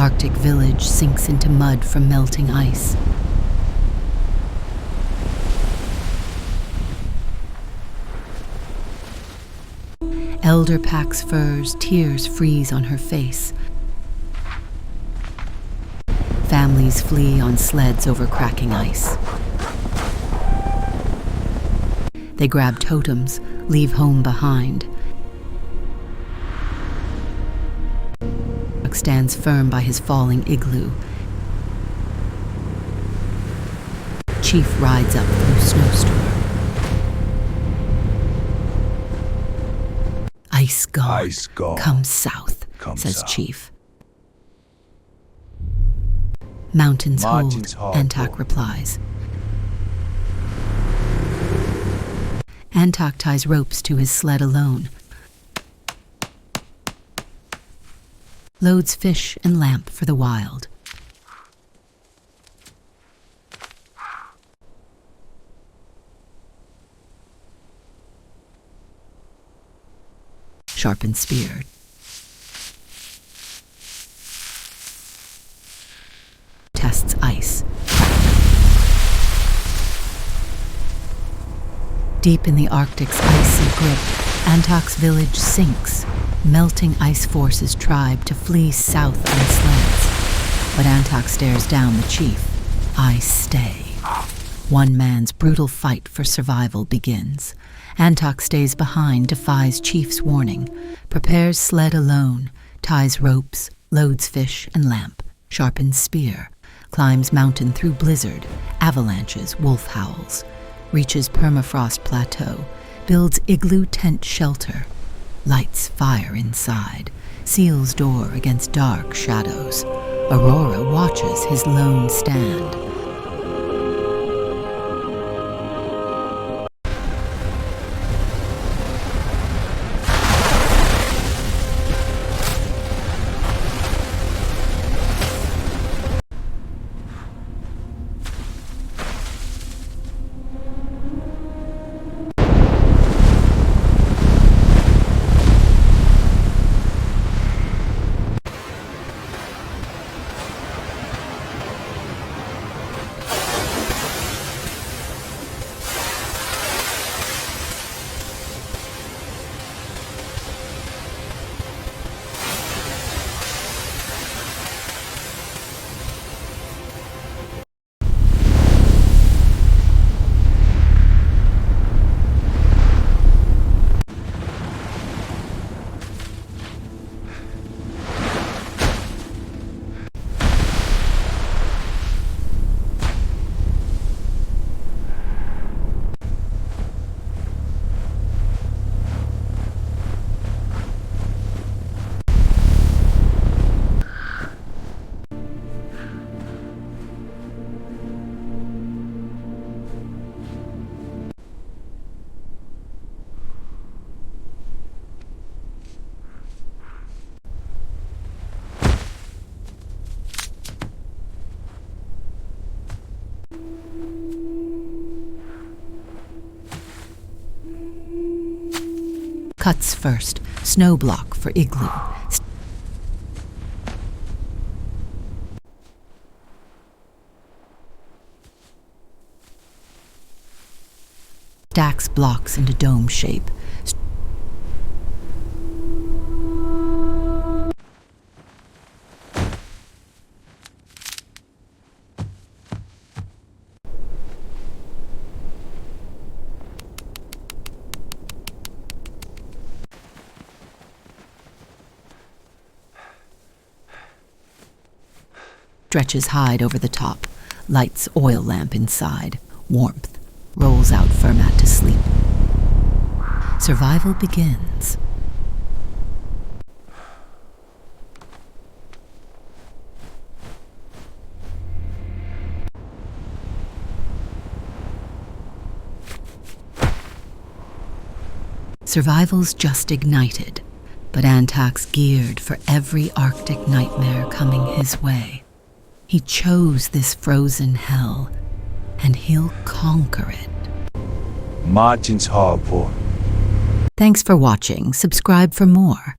Arctic village sinks into mud from melting ice. Elder packs furs, tears freeze on her face. Families flee on sleds over cracking ice. They grab totems, leave home behind. Antaq stands firm by his falling igloo. Chief rides up through Snowstorm. Ice gone. Come south, says Chief. Mountains hold, Antaq replies. Antaq ties ropes to his sled alone. Loads fish and lamp for the wild. Sharpened spear. Tests ice. Deep in the Arctic's icy grip, Antaq's village sinks. Melting ice forces tribe to flee south on sleds. But Antaq stares down the chief. I stay. One man's brutal fight for survival begins. Antaq stays behind, defies Chief's warning, prepares sled alone, ties ropes, loads fish and lamp, sharpens spear, climbs mountain through blizzard, avalanches, wolf howls, reaches permafrost plateau, builds igloo tent shelter, lights fire inside, seals door against dark shadows. Aurora watches his lone stand. Cuts first, snow block for igloo. Stacks blocks into dome shape. Stretches hide over the top, lights oil lamp inside, warmth, rolls out fur mat to sleep. Survival begins. Survival's just ignited, but Antaq's geared for every Arctic nightmare coming his way. He chose this frozen hell, and he'll conquer it. Martin's Harbour. Thanks for watching. Subscribe for more.